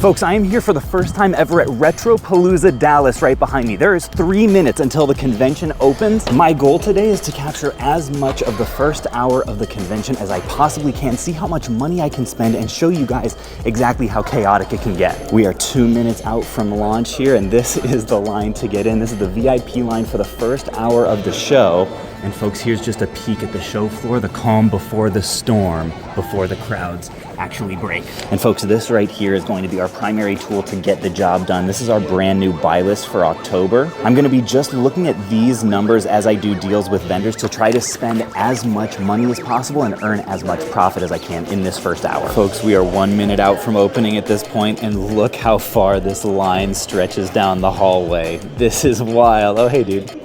Folks, I am here for the first time ever at Retropalooza Dallas right behind me. There is 3 minutes until the convention opens. My goal today is to capture as much of the first hour of the convention as I possibly can, see how much money I can spend, and show you guys exactly how chaotic it can get. We are 2 minutes out from launch here, and this is the line to get in. This is the VIP line for the first hour of the show. And folks, here's just a peek at the show floor, the calm before the storm, before the crowds actually break. And folks, this right here is going to be our primary tool to get the job done. This is our brand new buy list for October. I'm gonna be just looking at these numbers as I do deals with vendors to try to spend as much money as possible and earn as much profit as I can in this first hour. Folks, we are 1 minute out from opening at this point, and look how far this line stretches down the hallway. This is wild. Oh, hey, dude.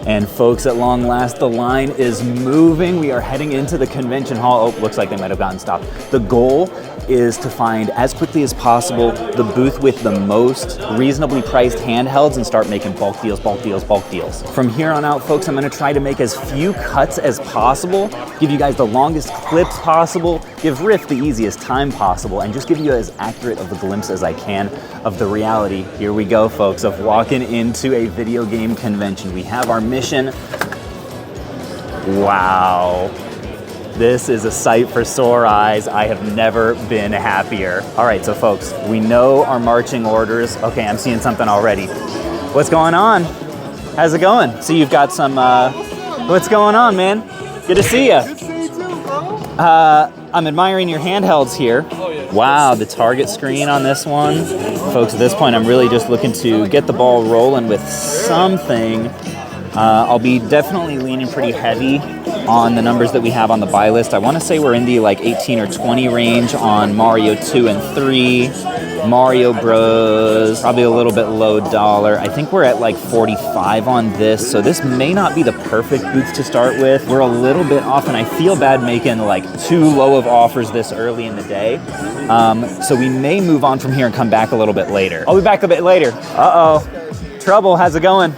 And folks, at long last, the line is moving. We are heading into the convention hall. Oh, looks like they might have gotten stopped. The goal is to find, as quickly as possible, the booth with the most reasonably priced handhelds and start making bulk deals, bulk deals, bulk deals. From here on out, folks, I'm gonna try to make as few cuts as possible, give you guys the longest clips possible, give Riff the easiest time possible, and just give you as accurate of a glimpse as I can of the reality, here we go, folks, of walking into a video game convention. We have our mission. Wow. This is a sight for sore eyes. I have never been happier. All right, so folks, we know our marching orders. Okay, I'm seeing something already. What's going on? How's it going? So you've got some, what's going on, man? Good to see you. Good to see you too, bro. I'm admiring your handhelds here. Oh, yeah. Wow, the target screen on this one. Folks, at this point, I'm really just looking to get the ball rolling with something. I'll be definitely leaning pretty heavy on the numbers that we have on the buy list. I want to say we're in the like 18 or 20 range on Mario 2 and 3, Mario Bros, probably a little bit low dollar. I think we're at like 45 on this, so this may not be the perfect booth to start with. We're a little bit off, and I feel bad making like too low of offers this early in the day. So we may move on from here and come back a little bit later. I'll be back a bit later. Uh-oh. Trouble, how's it going?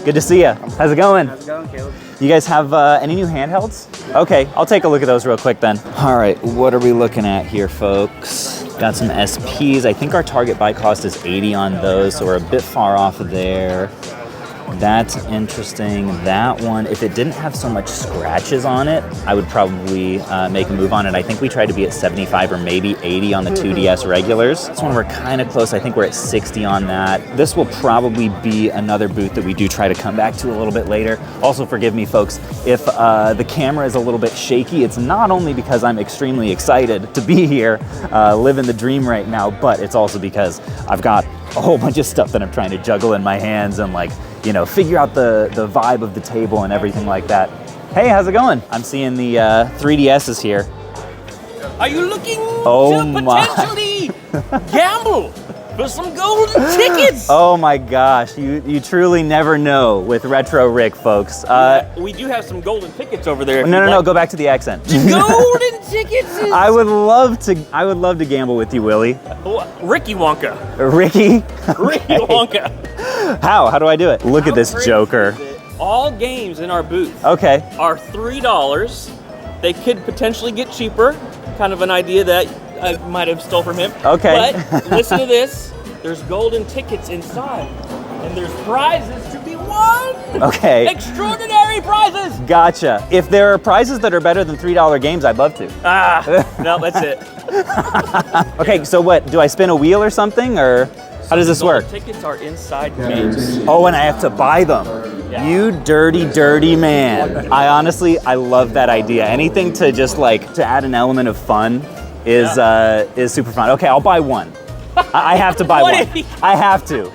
Good to see you. How's it going? How's it going, Caleb? You guys have any new handhelds? Okay, I'll take a look at those real quick then. All right, what are we looking at here, folks? Got some SPs. I think our target buy cost is 80 on those, so we're a bit far off of there. That's interesting. That one, if it didn't have so much scratches on it, I would probably make a move on it. I think we tried to be at 75 or maybe 80 on the 2DS regulars. This one we're kind of close. I think we're at 60 on that. This will probably be another booth that we do try to come back to a little bit later. Also, forgive me, folks, if the camera is a little bit shaky. It's not only because I'm extremely excited to be here, living the dream right now, but it's also because I've got a whole bunch of stuff that I'm trying to juggle in my hands and, like, you know, figure out the vibe of the table and everything like that. Hey, how's it going? I'm seeing the 3DSs here. Are you looking to potentially gamble for some golden tickets? Oh my gosh, you truly never know with Retro Rick, folks. We do have some golden tickets over there. No, go back to the accent. Golden tickets is... I would love to gamble with you, Willie. Ricky Wonka. Ricky? Ricky Wonka. How do I do it? Look at this joker. All games in our booth Okay. are $3. They could potentially get cheaper. Kind of an idea that I might have stole from him. Okay. But listen to this. There's golden tickets inside, and there's prizes to be won. Okay. Extraordinary prizes. Gotcha. If there are prizes that are better than $3 games, I'd love to. No, that's it. Okay, so what? Do I spin a wheel or something, or how does this work? Tickets are inside games. Oh, and I have to buy them. Yeah. You dirty, dirty man. I love that idea. Anything to just like to add an element of fun is super fun. Okay, I'll buy one. I have to buy one. I have to.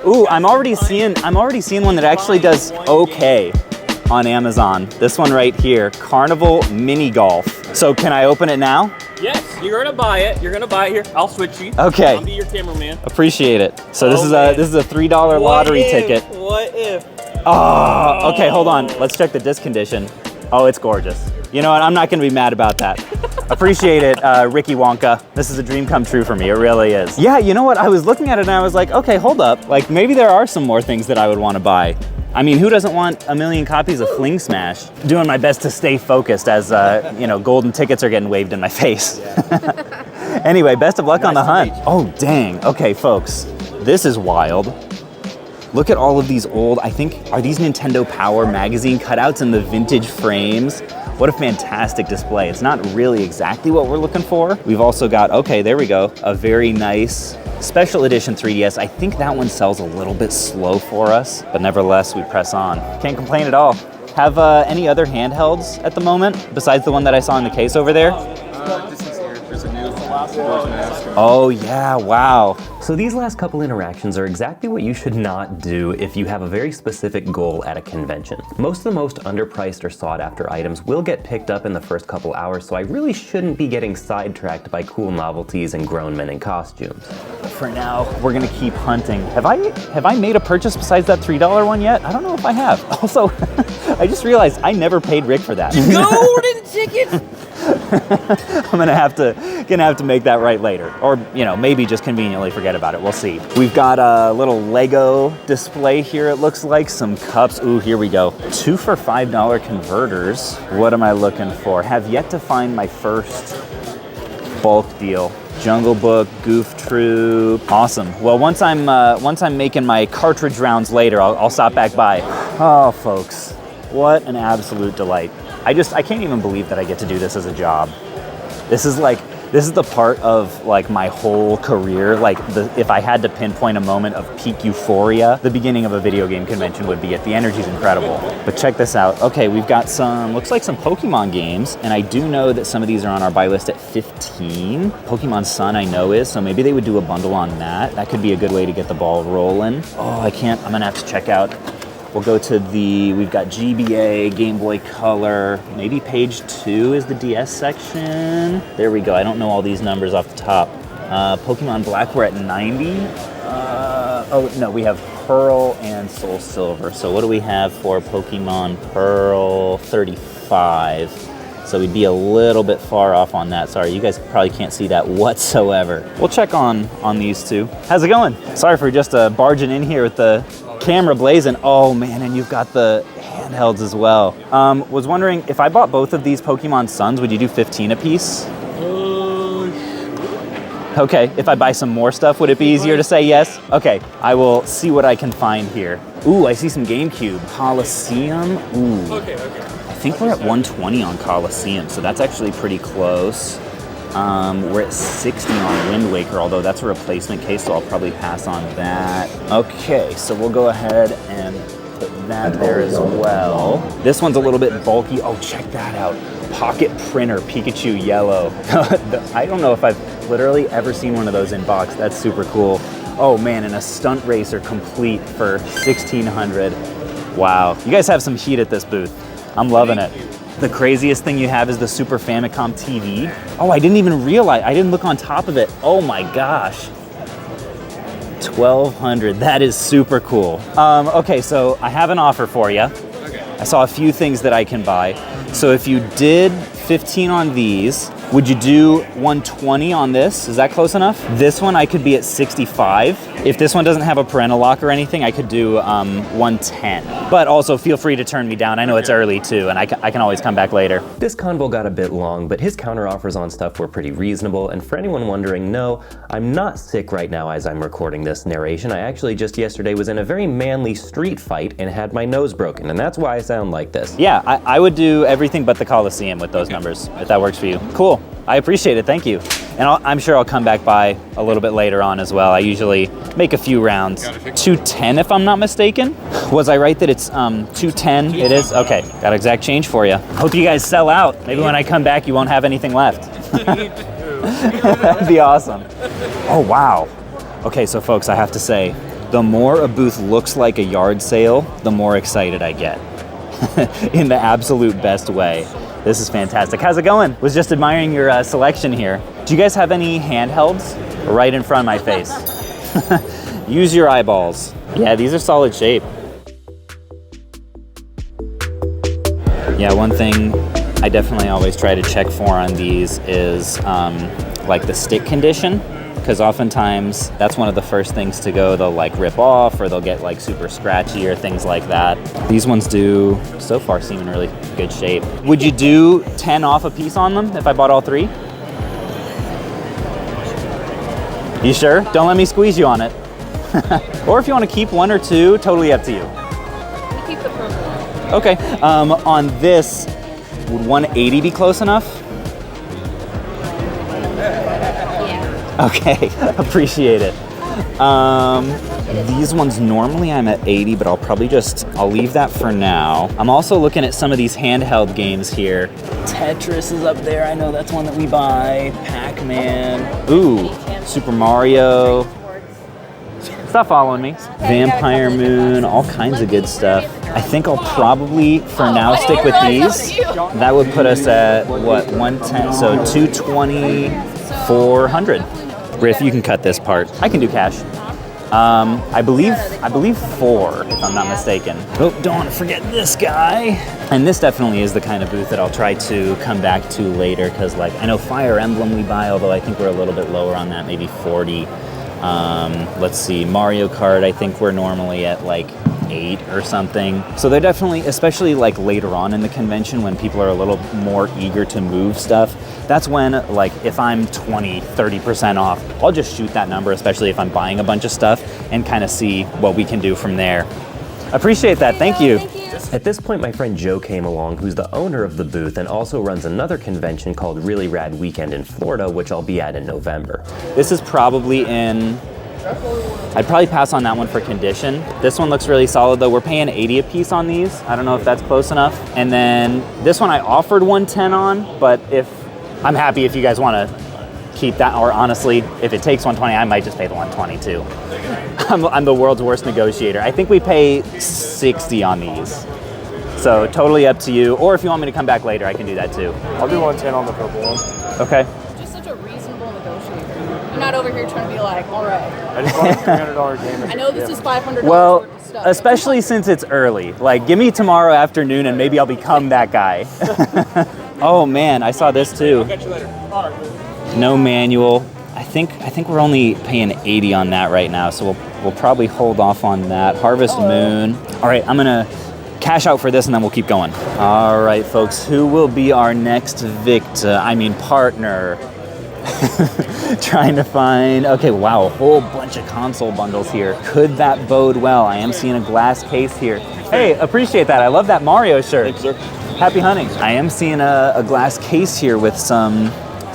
Ooh, I'm already seeing one that actually does okay on Amazon. This one right here, Carnival Mini Golf. So can I open it now? Yes, you're gonna buy it. You're gonna buy it here. I'll switch you. Okay. I'll be your cameraman. Appreciate it. So this is a $3 lottery ticket. What if? Oh, okay, hold on. Let's check the disc condition. Oh, it's gorgeous. You know what? I'm not gonna be mad about that. Appreciate it, Ricky Wonka. This is a dream come true for me. It really is. Yeah, you know what? I was looking at it and I was like, okay, hold up. Like maybe there are some more things that I would want to buy. I mean, who doesn't want a million copies of Fling Smash? Doing my best to stay focused as, you know, golden tickets are getting waved in my face. Anyway, best of luck on the hunt. Oh, dang. Okay, folks, this is wild. Look at all of these old, I think, are these Nintendo Power magazine cutouts in the vintage frames? What a fantastic display. It's not really exactly what we're looking for. We've also got, okay, there we go, a very nice special edition 3DS. I think that one sells a little bit slow for us, but nevertheless, we press on. Can't complain at all. Have any other handhelds at the moment, besides the one that I saw in the case over there? This is here. There's a new version. Oh yeah, wow. So these last couple interactions are exactly what you should not do if you have a very specific goal at a convention. Most of the most underpriced or sought after items will get picked up in the first couple hours, so I really shouldn't be getting sidetracked by cool novelties and grown men in costumes. For now, we're gonna keep hunting. Have I made a purchase besides that $3 one yet? I don't know if I have. Also, I just realized I never paid Rick for that. Golden ticket! I'm gonna have to make that right later, or maybe just conveniently forget about it. We'll see. We've got a little Lego display here. It looks like some cups. Ooh, here we go. 2 for $5 converters. What am I looking for? Have yet to find my first bulk deal. Jungle Book, Goof Troop. Awesome. Well, once I'm making my cartridge rounds later, I'll stop back by. Oh, folks, what an absolute delight. I can't even believe that I get to do this as a job. This is the part of like my whole career. If I had to pinpoint a moment of peak euphoria, the beginning of a video game convention would be it. The energy's incredible. But check this out. Okay, we've got looks like some Pokemon games, and I do know that some of these are on our buy list at 15. Pokemon Sun I know is, so maybe they would do a bundle on that. That could be a good way to get the ball rolling. Oh, I'm gonna have to check out. We'll go to we've got GBA, Game Boy Color, maybe page 2 is the DS section. There we go, I don't know all these numbers off the top. Pokemon Black, we're at 90. Oh no, we have Pearl and Soul Silver. So what do we have for Pokemon Pearl? 35. So we'd be a little bit far off on that. Sorry, you guys probably can't see that whatsoever. We'll check on these two. How's it going? Sorry for just barging in here with the camera blazing. Oh man, and you've got the handhelds as well. Was wondering, if I bought both of these Pokemon Suns, would you do 15 a piece? Okay, if I buy some more stuff, would it be easier to say yes? Okay, I will see what I can find here. Ooh, I see some GameCube. Coliseum, ooh. Okay. I think we're at 120 on Coliseum, so that's actually pretty close. We're at 60 on Wind Waker, although that's a replacement case, so I'll probably pass on that. Okay, so we'll go ahead and put that there as well. This one's a little bit bulky. Oh, check that out. Pocket printer, Pikachu yellow. I don't know if I've literally ever seen one of those in box. That's super cool. Oh man, and a stunt racer complete for $1,600. Wow, you guys have some heat at this booth. I'm loving it. The craziest thing you have is the Super Famicom TV. Oh, I didn't even realize, I didn't look on top of it. Oh my gosh. $1,200, that is super cool. Okay, so I have an offer for you. Okay. I saw a few things that I can buy. So if you did 15 on these, would you do 120 on this? Is that close enough? This one I could be at 65. If this one doesn't have a parental lock or anything, I could do 110. But also feel free to turn me down. I know it's early too, and I can always come back later. This convo got a bit long, but his counteroffers on stuff were pretty reasonable, and for anyone wondering, no, I'm not sick right now as I'm recording this narration. I actually just yesterday was in a very manly street fight and had my nose broken, and that's why I sound like this. Yeah, I would do everything but the Coliseum with those numbers, if that works for you. Cool, I appreciate it, thank you. And I'm sure I'll come back by a little bit later on as well. I usually make a few rounds. 210 if I'm not mistaken. Was I right that it's 210? It is? Okay, got exact change for you. Hope you guys sell out. Maybe when I come back you won't have anything left. That'd be awesome. Oh wow. Okay, so folks, I have to say, the more a booth looks like a yard sale, the more excited I get. In the absolute best way. This is fantastic. How's it going? Was just admiring your selection here. Do you guys have any handhelds? Right in front of my face. Use your eyeballs. Yeah, these are solid shape. Yeah, one thing I definitely always try to check for on these is like the stick condition, because oftentimes that's one of the first things to go. They'll like rip off, or they'll get like super scratchy or things like that. These ones do so far seem in really good shape. Would you do 10 off a piece on them if I bought all three? You sure? Don't let me squeeze you on it. Or if you want to keep one or two, totally up to you. Keep the purple one. Okay. On this, would 180 be close enough? Yeah. Okay, appreciate it. These ones normally I'm at 80, but I'll leave that for now. I'm also looking at some of these handheld games here. Tetris is up there. I know that's one that we buy. Pac-Man. Ooh, Super Mario. Stop following me. Vampire Moon, all kinds of good stuff. I think I'll probably, for now, stick with these. That would put us at, what, 110, so 220, 400. Riff, you can cut this part. I can do cash. I believe 4, if I'm not mistaken. Oh, don't want to forget this guy. And this definitely is the kind of booth that I'll try to come back to later, because like I know Fire Emblem we buy, although I think we're a little bit lower on that, maybe 40. Let's see, Mario Kart, I think we're normally at like 8 or something. So they're definitely, especially like later on in the convention when people are a little more eager to move stuff, that's when like if I'm 20, 30% off, I'll just shoot that number, especially if I'm buying a bunch of stuff, and kind of see what we can do from there. Appreciate that, thank you. At this point, my friend Joe came along, who's the owner of the booth and also runs another convention called Really Rad Weekend in Florida, which I'll be at in November. This is probably I'd probably pass on that one for condition. This one looks really solid though. We're paying 80 a piece on these. I don't know if that's close enough. And then this one I offered 110 on, but I'm happy if you guys want to keep that, or honestly, if it takes 120, I might just pay the 120 too. I'm the world's worst negotiator. I think we pay 60 on these. So totally up to you. Or if you want me to come back later, I can do that too. I'll do 110 on the purple one. Okay. Just such a reasonable negotiator. You're not over here trying to be like, all right. I just bought a $300 game. I know this is $500 Well, worth of stuff. especially since it's early. Like, give me tomorrow afternoon and maybe I'll become that guy. Oh man, I saw this too. I'll catch you later. All right. No manual. I think we're only paying 80 on that right now, so we'll probably hold off on that. Harvest Moon. All right, I'm gonna cash out for this and then we'll keep going. All right, folks, who will be our next partner? Trying to find, okay, wow, a whole bunch of console bundles here. Could that bode well? I am seeing a glass case here. Hey, appreciate that. I love that Mario shirt. Thanks, sir. Happy hunting. I am seeing a glass case here with some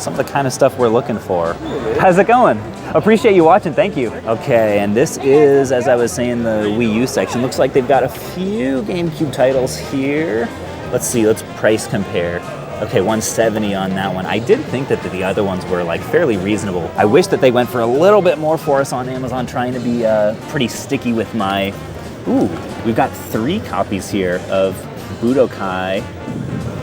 of the kind of stuff we're looking for. How's it going? Appreciate you watching, thank you. Okay, and this is, as I was saying, the Wii U section. Looks like they've got a few GameCube titles here. Let's see, let's price compare. Okay, 170 on that one. I did think that the other ones were like fairly reasonable. I wish that they went for a little bit more for us on Amazon, trying to be pretty sticky with my... Ooh, we've got 3 copies here of Budokai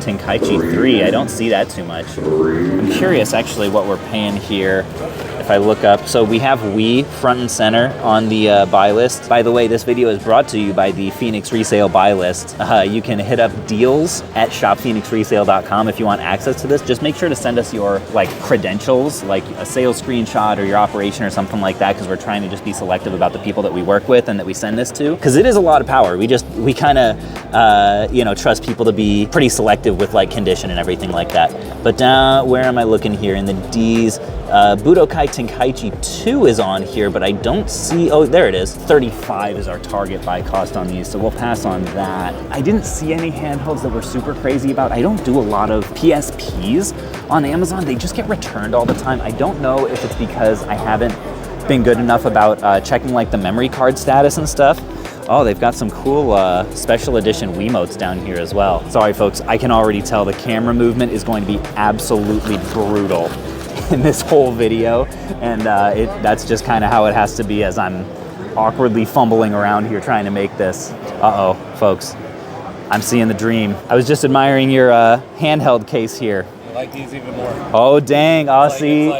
Tenkaichi 3. I don't see that too much. I'm curious actually what we're paying here if I look up. So we have Wii front and center on the buy list. By the way, this video is brought to you by the Phoenix Resale buy list. You can hit up deals at shopphoenixresale.com if you want access to this. Just make sure to send us your credentials, like a sales screenshot or your operation or something like that, because we're trying to just be selective about the people that we work with and that we send this to, because it is a lot of power. We kind of trust people to be pretty selective with condition and everything like that. But down, where am I looking here? In the D's, Budokai Tenkaichi 2 is on here, but I don't see, oh, there it is. 35 is our target buy cost on these, so we'll pass on that. I didn't see any handhelds that we're super crazy about. I don't do a lot of PSPs on Amazon. They just get returned all the time. I don't know if it's because I haven't been good enough about checking the memory card status and stuff. Oh, they've got some cool special edition Wiimotes down here as well. Sorry folks, I can already tell the camera movement is going to be absolutely brutal in this whole video, and that's just kind of how it has to be as I'm awkwardly fumbling around here trying to make this. Uh-oh, folks, I'm seeing the dream. I was just admiring your handheld case here. I like these even more. Oh dang,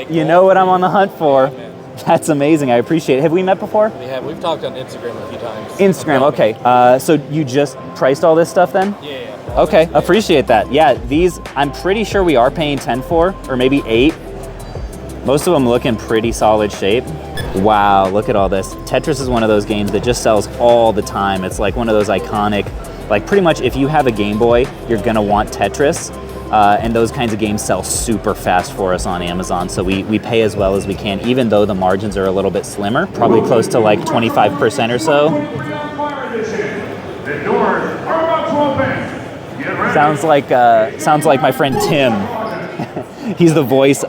you know what I'm on the hunt for. Yeah, that's amazing, I appreciate it. Have we met before? We have. We've talked on Instagram a few times. Instagram, okay. So you just priced all this stuff then? Yeah. Okay, appreciate that. Yeah, these, I'm pretty sure we are paying 10 for, or maybe 8. Most of them look in pretty solid shape. Wow, look at all this. Tetris is one of those games that just sells all the time. It's like one of those iconic, pretty much if you have a Game Boy, you're gonna want Tetris. and those kinds of games sell super fast for us on Amazon. So we pay as well as we can, even though the margins are a little bit slimmer, probably close to like 25% or so. Sounds like my friend Tim. He was the voice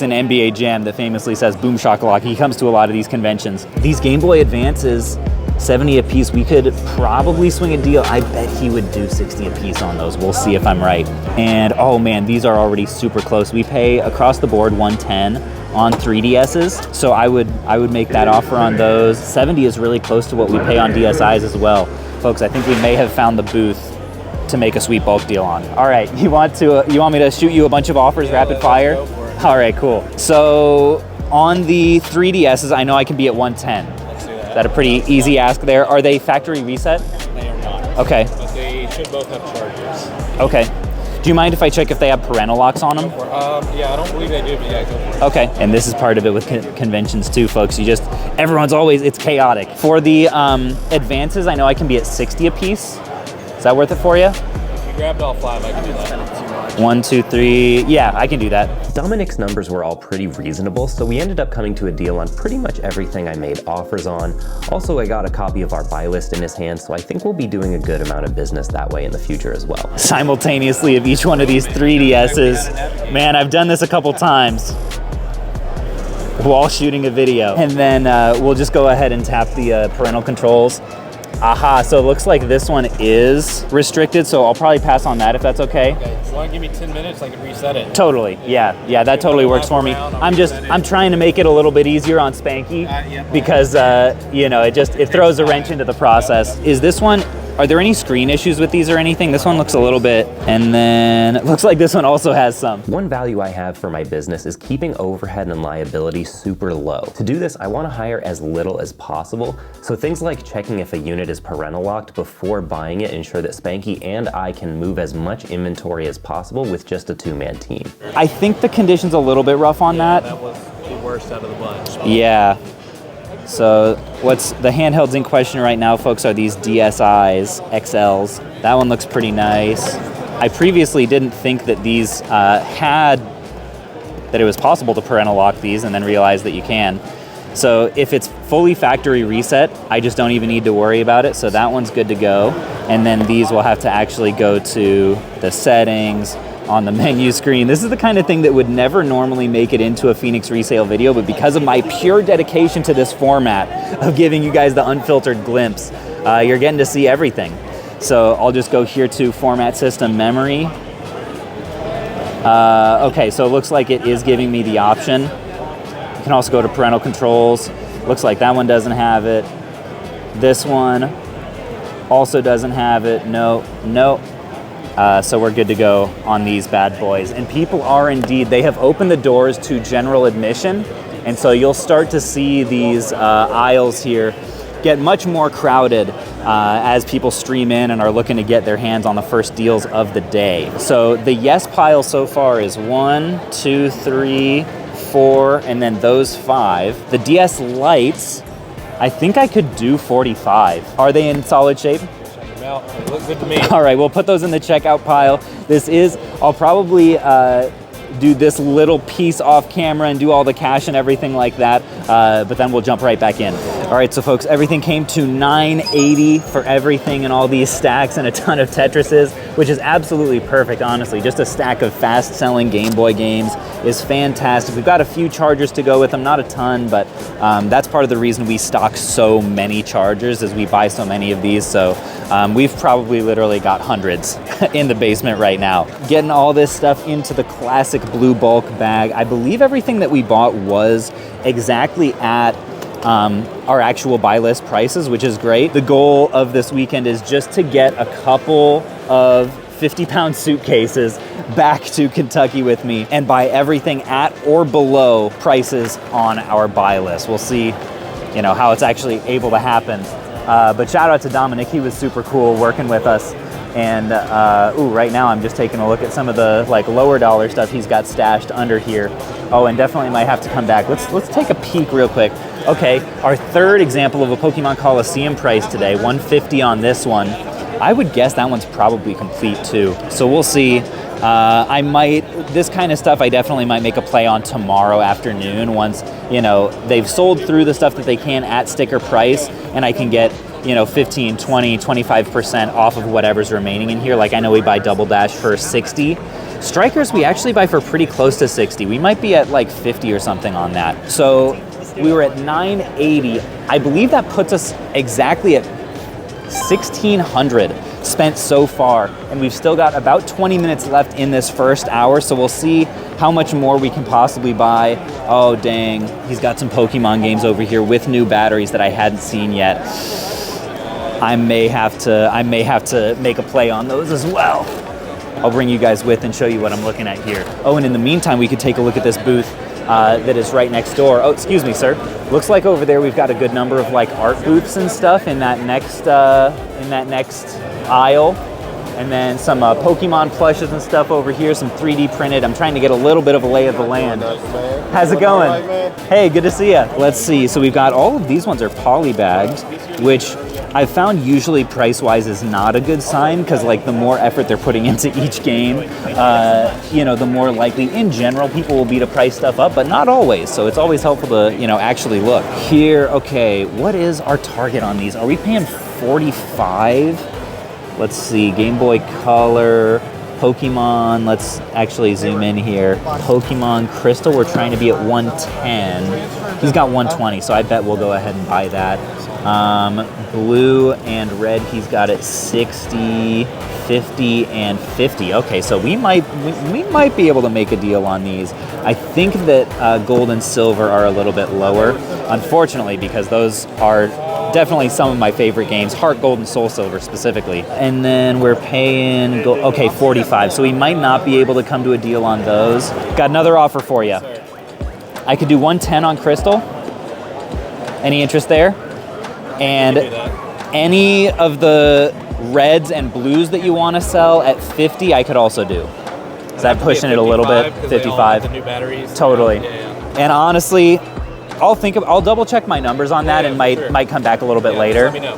in NBA Jam that famously says boom shakalaka. He comes to a lot of these conventions. These Game Boy Advances, 70 a piece, we could probably swing a deal. I bet he would do 60 a piece on those. We'll see if I'm right. And oh man, these are already super close. We pay across the board 110 on 3DSs. So I would make that offer on those. 70 is really close to what we pay on DSIs as well. Folks, I think we may have found the booth to make a sweet bulk deal on. All right, you want me to shoot you a bunch of offers rapid fire? All right, cool. So on the 3DSs, I know I can be at 110. Let's do that. Is that a pretty easy ask there? Are they factory reset? They are not. Okay. But they should both have chargers. Okay. Do you mind if I check if they have parental locks on them? Yeah, I don't believe they do, but yeah, go for it. Okay, and this is part of it with conventions too, folks. It's chaotic. For the advances, I know I can be at 60 a piece. Is that worth it for you? If you grabbed all 5, I can do that. 1, 2, 3. Yeah, I can do that. Dominic's numbers were all pretty reasonable, so we ended up coming to a deal on pretty much everything I made offers on. Also, I got a copy of our buy list in his hand, so I think we'll be doing a good amount of business that way in the future as well. Simultaneously of each one of these 3DSs. Man, I've done this a couple times while shooting a video. And then we'll just go ahead and tap the parental controls. Aha, so it looks like this one is restricted, so I'll probably pass on that if that's okay. Okay, if you want to give me 10 minutes, I can reset it. Totally, yeah, that totally works for me. I'm trying to make it a little bit easier on Spanky because it throws a wrench into the process. Is this one? Are there any screen issues with these or anything? This one looks a little bit, and then it looks like this one also has some. One value I have for my business is keeping overhead and liability super low. To do this, I want to hire as little as possible, so things like checking if a unit is parental locked before buying it ensure that Spanky and I can move as much inventory as possible with just a 2-man team. I think the condition's a little bit rough on that. That was the worst out of the bunch. Yeah. So what's the handhelds in question right now, folks, are these DSIs, XLs. That one looks pretty nice. I previously didn't think that these that it was possible to parental lock these, and then realized that you can. So if it's fully factory reset, I just don't even need to worry about it. So that one's good to go. And then these will have to actually go to the settings, on the menu screen. This is the kind of thing that would never normally make it into a Phoenix resale video, but because of my pure dedication to this format of giving you guys the unfiltered glimpse, you're getting to see everything. So I'll just go here to format system memory. Okay, so it looks like it is giving me the option. You can also go to parental controls. Looks like that one doesn't have it. This one also doesn't have it. No. So we're good to go on these bad boys. And people are indeed, they have opened the doors to general admission. And so you'll start to see these aisles here get much more crowded as people stream in and are looking to get their hands on the first deals of the day. So the yes pile so far is 1, 2, 3, 4, and then those 5. The DS Lights, I think I could do 45. Are they in solid shape? They look good to me. All right, we'll put those in the checkout pile. I'll probably do this little piece off camera and do all the cash and everything like that, but then we'll jump right back in. All right, so folks, everything came to $9.80 for everything and all these stacks and a ton of Tetrises, which is absolutely perfect, honestly. Just a stack of fast-selling Game Boy games is fantastic. We've got a few chargers to go with them, not a ton, but that's part of the reason we stock so many chargers is we buy so many of these. So we've probably literally got hundreds in the basement right now. Getting all this stuff into the classic blue bulk bag. I believe everything that we bought was exactly at our actual buy list prices, which is great. The goal of this weekend is just to get a couple of 50-pound suitcases back to Kentucky with me and buy everything at or below prices on our buy list. We'll see, how it's actually able to happen. But shout out to Dominic. He was super cool working with us. And right now I'm just taking a look at some of the lower dollar stuff he's got stashed under here. Oh, and definitely might have to come back. Let's take a peek real quick. Okay, our third example of a Pokemon Coliseum price today, $150 on this one. I would guess that one's probably complete too. So we'll see. I might, this kind of stuff I definitely might make a play on tomorrow afternoon once, you know, they've sold through the stuff that they can at sticker price and I can get, you know, 15, 20, 25% off of whatever's remaining in here. Like I know we buy Double Dash for 60. Strikers we actually buy for pretty close to 60. We might be at like 50 or something on that. So we were at 980. I believe that puts us exactly at 1,600 spent so far, and we've still got about 20 minutes left in this first hour, so we'll see how much more we can possibly buy. Oh dang, he's got some Pokemon games over here with new batteries that I hadn't seen yet. I may have to make a play on those as well. I'll bring you guys with and show you what I'm looking at here. Oh, and in the meantime, we could take a look at this booth that is right next door. Oh, excuse me, sir. Looks like over there we've got a good number of like art booths and stuff in that next aisle. And then some Pokemon plushes and stuff over here, some 3D printed. I'm trying to get a little bit of a lay of the land. How's it going? Hey, good to see you. Let's see, so we've got all of these ones are poly bagged, which I've found usually price-wise is not a good sign because like the more effort they're putting into each game, you know, the more likely in general people will be to price stuff up, but not always. So it's always helpful to, you know, actually look. Here, okay, what is our target on these? Are we paying 45? Let's see, Game Boy Color, Pokemon, let's actually zoom in here. Pokemon Crystal, we're trying to be at 110. He's got 120, so I bet we'll go ahead and buy that. Blue and red, he's got it 60, 50, and 50. Okay, so we might be able to make a deal on these. I think that gold and silver are a little bit lower, unfortunately, because those are definitely some of my favorite games, Heart Gold and Soul Silver specifically. And then we're paying, okay, 45. So we might not be able to come to a deal on those. Got another offer for you. I could do 110 on Crystal. Any interest there? And any of the reds and blues that you want to sell at 50, I could also do. Is that pushing it a little bit? 55. The new batteries. Totally. Yeah. And honestly, I'll double check my numbers on that and might come back a little bit later. Let me know.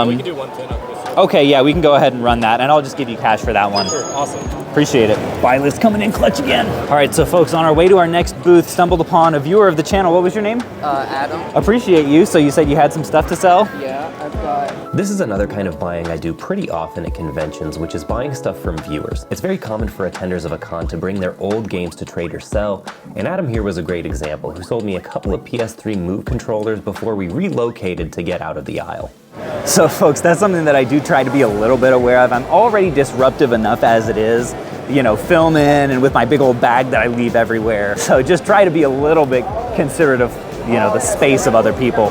We can do 110 on Crystal. Okay, yeah, we can go ahead and run that, and I'll just give you cash for that one. Sure, awesome. Appreciate it. Buy list coming in clutch again. All right, so folks, on our way to our next booth, stumbled upon a viewer of the channel. What was your name? Adam. Appreciate you. So you said you had some stuff to sell? Yeah, I've got... This is another kind of buying I do pretty often at conventions, which is buying stuff from viewers. It's very common for attenders of a con to bring their old games to trade or sell, and Adam here was a great example, who sold me a couple of PS3 Move controllers before we relocated to get out of the aisle. So folks, that's something that I do try to be a little bit aware of. I'm already disruptive enough as it is, you know, filming and with my big old bag that I leave everywhere. So just try to be a little bit considerate of, you know, the space of other people.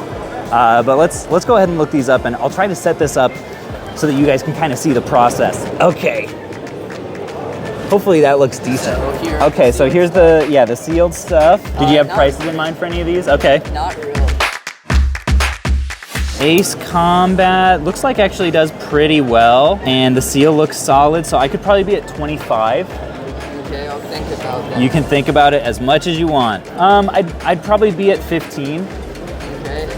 But let's go ahead and look these up, and I'll try to set this up so that you guys can kind of see the process. Okay. Hopefully that looks decent. Okay, so here's the sealed stuff. Did you have prices in mind for any of these? Okay. Not really. Ace Combat looks like actually does pretty well, and the seal looks solid, so I could probably be at 25. Okay, I'll think about that. You can think about it as much as you want. I'd probably be at 15. Okay.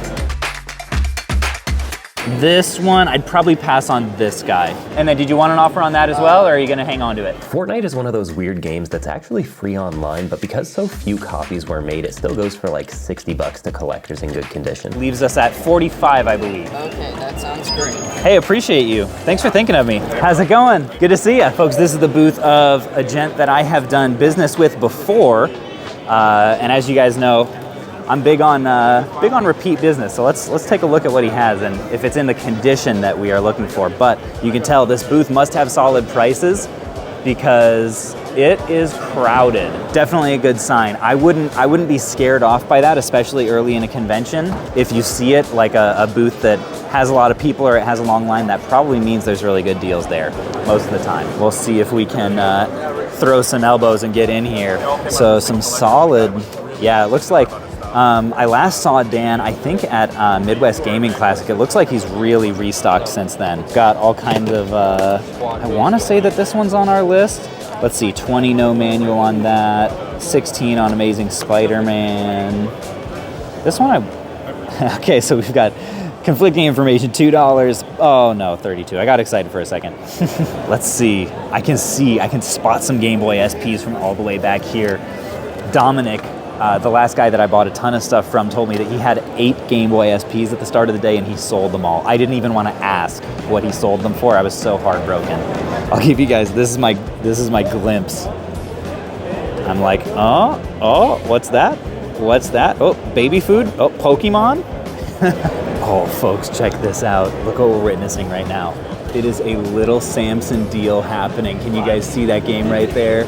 This one, I'd probably pass on this guy. And then did you want an offer on that as well, or are you gonna hang on to it? Fortnite is one of those weird games that's actually free online, but because so few copies were made, it still goes for like 60 bucks to collectors in good condition. Leaves us at 45, I believe. Okay, that sounds great. Hey, appreciate you. Thanks for thinking of me. How's it going? Good to see you. Folks, this is the booth of a gent that I have done business with before. And as you guys know, I'm big on repeat business. So let's take a look at what he has and if it's in the condition that we are looking for. But you can tell this booth must have solid prices because it is crowded. Definitely a good sign. I wouldn't be scared off by that, especially early in a convention. If you see it like a booth that has a lot of people or it has a long line, that probably means there's really good deals there most of the time. We'll see if we can throw some elbows and get in here. So some solid, yeah, it looks like I last saw Dan, I think at Midwest Gaming Classic. It looks like he's really restocked since then. Got all kinds of, I want to say that this one's on our list. Let's see, 20 no manual on that, 16 on Amazing Spider-Man. This one, okay, so we've got Conflicting information, $2. Oh no, 32. I got excited for a second. Let's see. I can spot some Game Boy SPs from all the way back here. Dominic, the last guy that I bought a ton of stuff from, told me that he had 8 Game Boy SPs at the start of the day and he sold them all. I didn't even want to ask what he sold them for. I was so heartbroken. I'll give you guys, this is my glimpse. I'm like, oh, what's that? What's that? Oh, baby food? Oh, Pokemon? Oh, folks, check this out. Look what we're witnessing right now. It is a Little Samson deal happening. Can you guys see that game right there?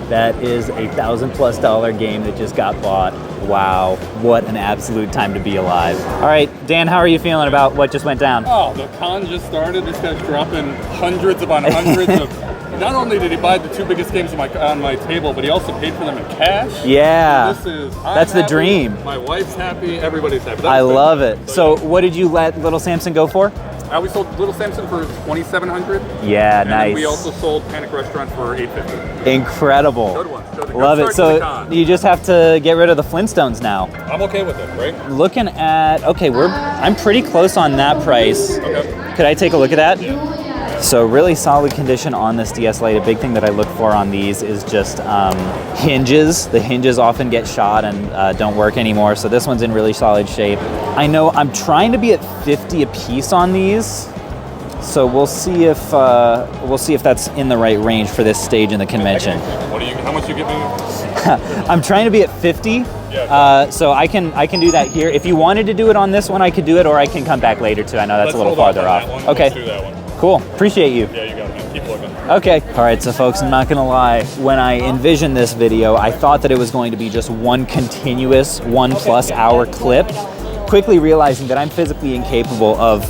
That is a $1,000+ game that just got bought. Wow, what an absolute time to be alive. All right, Dan, how are you feeling about what just went down? Oh, the con just started. This guy's dropping hundreds upon hundreds of. Not only did he buy the 2 biggest games on my table, but he also paid for them in cash. Yeah, that's the happy, dream. My wife's happy. Everybody's happy. I love it. So, what did you let Little Samson go for? We sold Little Samson for $2,700. Yeah, and nice. Then we also sold Panic Restaurant for $850. Incredible. Good one. Good Love it. So you just have to get rid of the Flintstones now. I'm okay with it, right? Looking at, I'm pretty close on that price. Okay. Could I take a look at that? Yeah. So really solid condition on this DS Lite. A big thing that I look for on these is just hinges. The hinges often get shot and don't work anymore. So this one's in really solid shape. I know I'm trying to be at 50 a piece on these. So we'll see if that's in the right range for this stage in the convention. How much you giving? I'm trying to be at 50. So I can do that here. If you wanted to do it on this one, I could do it, or I can come back later too. I know that's a little farther off. Okay. Let's do that one. Cool. Appreciate you. Yeah, you got it. Keep looking. Okay. All right, so folks, I'm not gonna lie. When I envisioned this video, I thought that it was going to be just one continuous 1+ hour clip, quickly realizing that I'm physically incapable of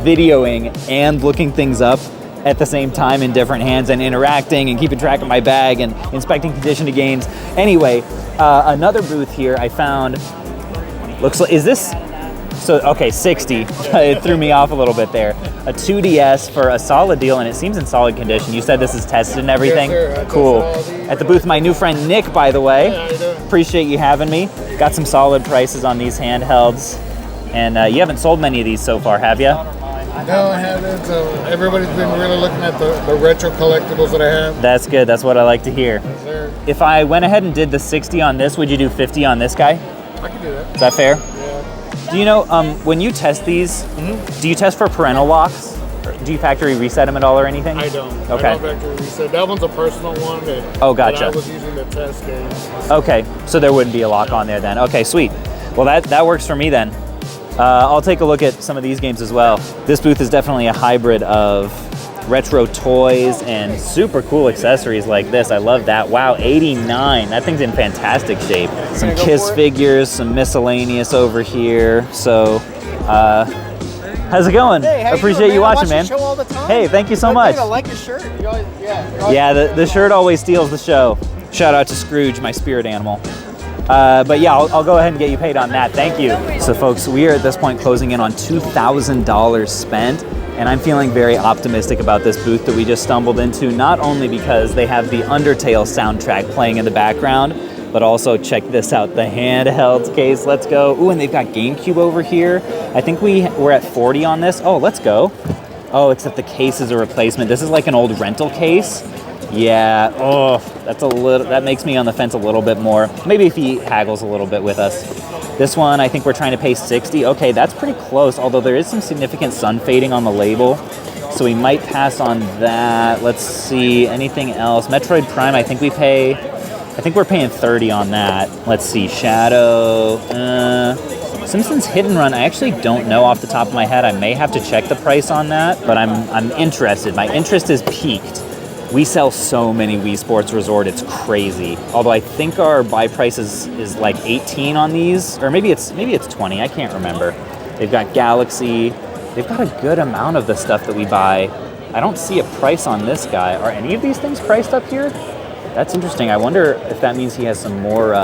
videoing and looking things up at the same time in different hands and interacting and keeping track of my bag and inspecting condition of games. Anyway, another booth here I found, looks like, is this? So, okay, 60. It threw me off a little bit there. A 2DS for a solid deal, and it seems in solid condition. You said this is tested and everything? Yes, sir. Cool. At the booth, my new friend Nick, by the way. How you doing? Appreciate you having me. Got some solid prices on these handhelds. And you haven't sold many of these so far, have you? No, I haven't. Everybody's been really looking at the retro collectibles that I have. That's good. That's what I like to hear. Yes, sir. If I went ahead and did the 60 on this, would you do 50 on this guy? I can do that. Is that fair? Yeah. Do you know, when you test these, do you test for parental locks? Or do you factory reset them at all or anything? I don't. Okay. I don't factory reset. That one's a personal one. Gotcha. That I was using the test games. Okay, so there wouldn't be a lock on there then. Okay, sweet. Well, that works for me then. I'll take a look at some of these games as well. This booth is definitely a hybrid of retro toys and super cool accessories like this. I love that. Wow, 89. That thing's in fantastic shape. Some Kiss figures, some miscellaneous over here. So, how's it going? Hey, how Appreciate you watching, man. Show all the time. Hey, thank you so much. I like your shirt. You're always, Yeah, the shirt always steals the show. Shout out to Scrooge, my spirit animal. But yeah, I'll go ahead and get you paid on that. Thank you. So folks, we are at this point closing in on $2,000 spent, and I'm feeling very optimistic about this booth that we just stumbled into, not only because they have the Undertale soundtrack playing in the background, but also check this out, the handheld case. Let's go. Ooh, and they've got GameCube over here. I think we're at 40 on this. Oh, let's go. Oh, except the case is a replacement. This is like an old rental case. Yeah, that makes me on the fence a little bit more. Maybe if he haggles a little bit with us. This one, I think we're trying to pay 60. Okay, that's pretty close, although there is some significant sun fading on the label. So we might pass on that. Let's see, anything else? Metroid Prime, I think we're paying 30 on that. Let's see, Shadow, Simpsons Hit and Run, I actually don't know off the top of my head. I may have to check the price on that, but I'm interested. My interest is piqued. We sell so many Wii Sports Resort, it's crazy. Although I think our buy price is like 18 on these, or maybe it's 20, I can't remember. They've got Galaxy, they've got a good amount of the stuff that we buy. I don't see a price on this guy. Are any of these things priced up here? That's interesting. I wonder if that means he has some more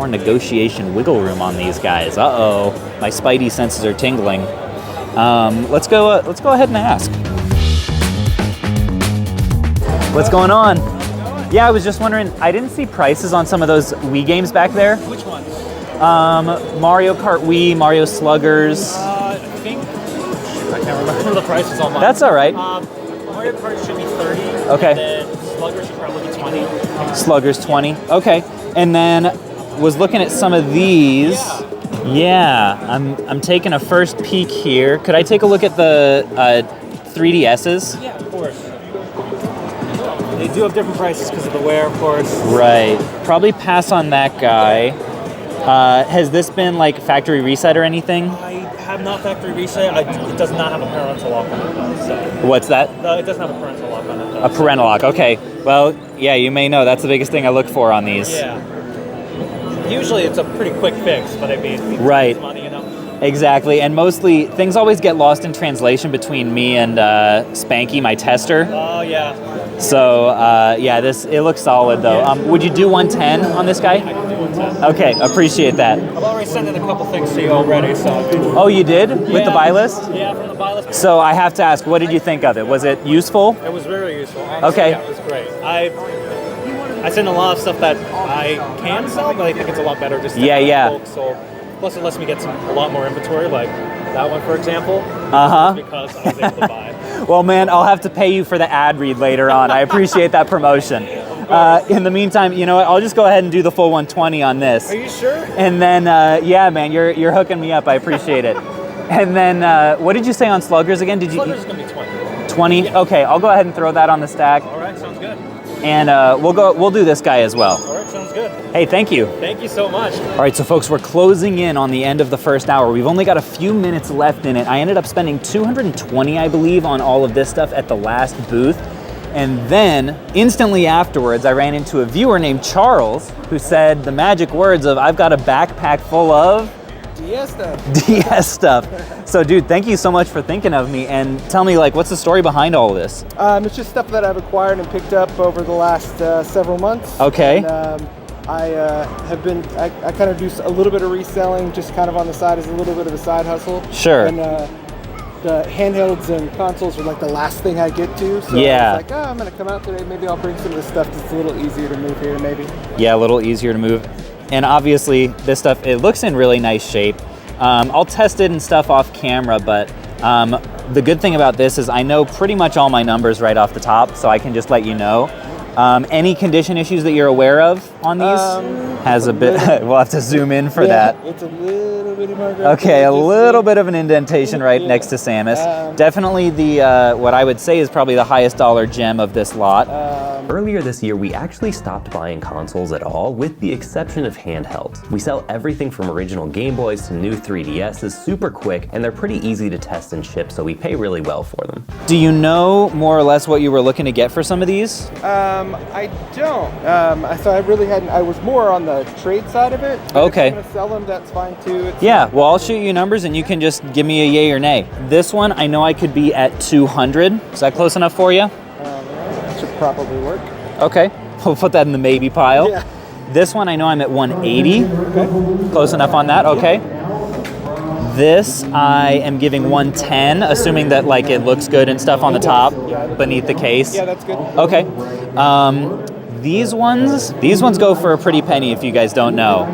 negotiation wiggle room on these guys. Uh-oh, my spidey senses are tingling. Let's go ahead and ask. What's going on? Yeah, I was just wondering, I didn't see prices on some of those Wii games back there. Which ones? Mario Kart Wii, Mario Sluggers. I can't remember the prices on mine. That's all right. Mario Kart should be 30. Okay. And then Slugger should probably be 20. Slugger's 20. Okay. And then was looking at some of these. Yeah, I'm taking a first peek here. Could I take a look at the 3DSs? Yeah, of course. They do have different prices because of the wear, of course. Right. Probably pass on that guy. Has this been like factory reset or anything? I have not factory reset. It does not have a parental lock on it, though. So. What's that? No, it doesn't have a parental lock on it, though. A parental lock. Okay. Well, yeah, you may know that's the biggest thing I look for on these. Yeah. Usually it's a pretty quick fix, but I mean, Right. money, you know. Exactly. And mostly things always get lost in translation between me and Spanky, my tester. Oh yeah. So yeah, it looks solid though. Would you do 110 on this guy? I can do 110. Okay, appreciate that. I've already sent in a couple things to you already, so. Oh, you did? With the buy list? Yeah, from the buy list. So I have to ask, what did you think of it? Was it useful? It was very useful. Honestly, Okay. Yeah, it was great. I send a lot of stuff that I can sell, but I think it's a lot better just to Yeah. bulk. So plus it lets me get a lot more inventory, like that one for example. Because I was able to buy. Well, man, I'll have to pay you for the ad read later on. I appreciate that promotion. In the meantime, you know what? I'll just go ahead and do the full 120 on this. Are you sure? And then, yeah, man, you're hooking me up. I appreciate it. And then, what did you say on Sluggers again? Slugger's gonna be 20. 20? Yeah. Okay, I'll go ahead and throw that on the stack. All right, sounds good. And we'll do this guy as well. All right, sounds good. Hey, thank you. Thank you so much. All right, so folks, we're closing in on the end of the first hour. We've only got a few minutes left in it. I ended up spending $220, I believe, on all of this stuff at the last booth. And then instantly afterwards, I ran into a viewer named Charles who said the magic words of, "I've got a backpack full of DS stuff. DS stuff." So dude, thank you so much for thinking of me, and tell me, like, what's the story behind all of this? It's just stuff that I've acquired and picked up over the last several months. Okay. And, I kind of do a little bit of reselling, just kind of on the side as a little bit of a side hustle. Sure. And the handhelds and consoles are like the last thing I get to. So Yeah. I was like, I'm gonna come out today. Maybe I'll bring some of the stuff that's a little easier to move here, maybe. Yeah, a little easier to move. And obviously this stuff, it looks in really nice shape. I'll test it and stuff off camera, but the good thing about this is I know pretty much all my numbers right off the top, so I can just let you know. Any condition issues that you're aware of on these? Has a bit, we'll have to zoom in for that. It's a little bit more. Okay, a little bit of an indentation right next to Samus. Definitely the, what I would say is probably the highest dollar gem of this lot. Earlier this year, we actually stopped buying consoles at all, with the exception of handhelds. We sell everything from original Game Boys to new 3DSs super quick, and they're pretty easy to test and ship, so we pay really well for them. Do you know more or less what you were looking to get for some of these? I don't. So I really hadn't. I was more on the trade side of it. Okay. If I'm gonna sell them, that's fine too. Yeah, well, I'll shoot you numbers and you can just give me a yay or nay. This one, I know I could be at 200. Is that close enough for you? Should probably work. Okay, we'll put that in the maybe pile. Yeah. This one, I know I'm at 180. Okay. Close enough on that, okay. This, I am giving 110, assuming that like it looks good and stuff on the top, beneath the case. Yeah, that's good. Okay. These ones go for a pretty penny if you guys don't know.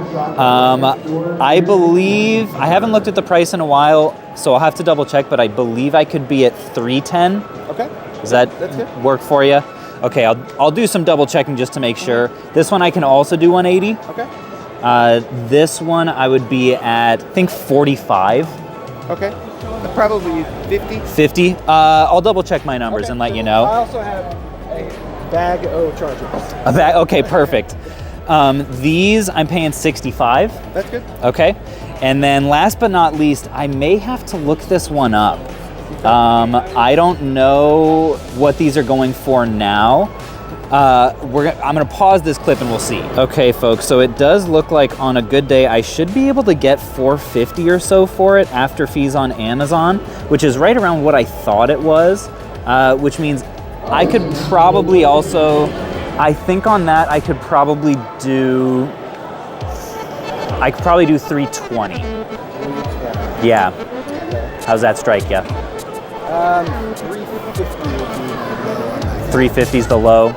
I believe, I haven't looked at the price in a while, so I'll have to double check, but I believe I could be at 310. Okay. Does that That's good. work for you? Okay, I'll do some double checking just to make sure. This one I can also do 180. Okay. This one I would be at, I think 45. Okay. Probably 50. 50. I'll double check my numbers and let you know. I also have a bag of chargers. Okay, perfect. These I'm paying 65. That's good. Okay. And then last but not least, I may have to look this one up. I don't know what these are going for now. I'm gonna pause this clip and we'll see. Okay, folks, so it does look like on a good day, I should be able to get $450 or so for it after fees on Amazon, which is right around what I thought it was, which means I could probably also, I think on that, I could probably do 320. Yeah. How's that strike you? 350 would be. 350 is the low.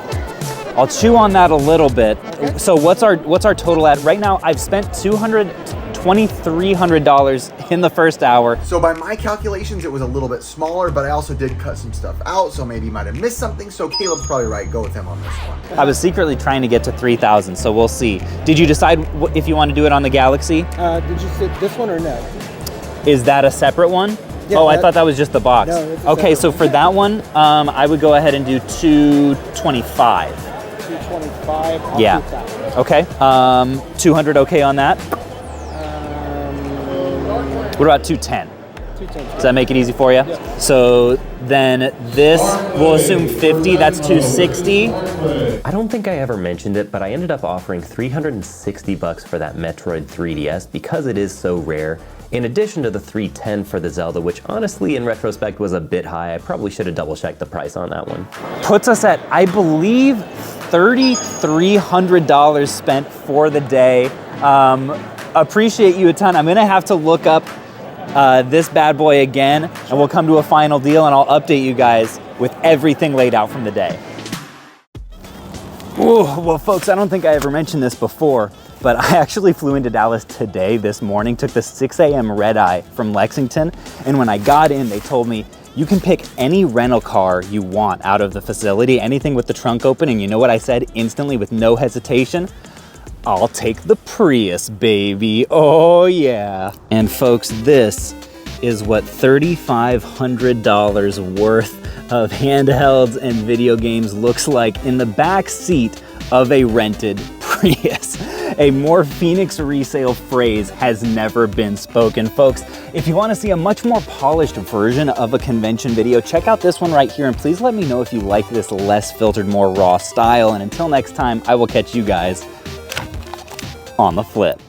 I'll chew on that a little bit. So what's our total at right now? I've spent $220 $2,300 in the first hour. So by my calculations, it was a little bit smaller, but I also did cut some stuff out, so maybe you might have missed something. So Caleb's probably right. Go with him on this one. I was secretly trying to get to 3,000, so we'll see. Did you decide if you want to do it on the Galaxy? Did you say this one or no? Is that a separate one? Yeah, I thought that was just the box. No, it's a okay, separate so for that one, I would go ahead and do 225. 225. I'll Yeah. keep that one. Okay. 200 okay on that? What about 210? 210. Does that make it easy for you? Yep. So then this, we'll assume 50, that's 260. I don't think I ever mentioned it, but I ended up offering $360 for that Metroid 3DS because it is so rare. In addition to the $310 for the Zelda, which honestly, in retrospect, was a bit high. I probably should have double-checked the price on that one. Puts us at, I believe, $3,300 spent for the day. Appreciate you a ton. I'm gonna have to look up this bad boy again, and we'll come to a final deal, and I'll update you guys with everything laid out from the day. Ooh, well, folks, I don't think I ever mentioned this before, but I actually flew into Dallas today, this morning, took the 6 a.m. red eye from Lexington, and when I got in, they told me, you can pick any rental car you want out of the facility, anything with the trunk open, and you know what I said instantly with no hesitation? I'll take the Prius, baby. Oh, yeah. And folks, this is what $3,500 worth of handhelds and video games looks like in the back seat of a rented Prius. A more Phoenix resale phrase has never been spoken, folks. If you want to see a much more polished version of a convention video, check out this one right here, and please let me know if you like this less filtered, more raw style. And until next time, I will catch you guys on the flip.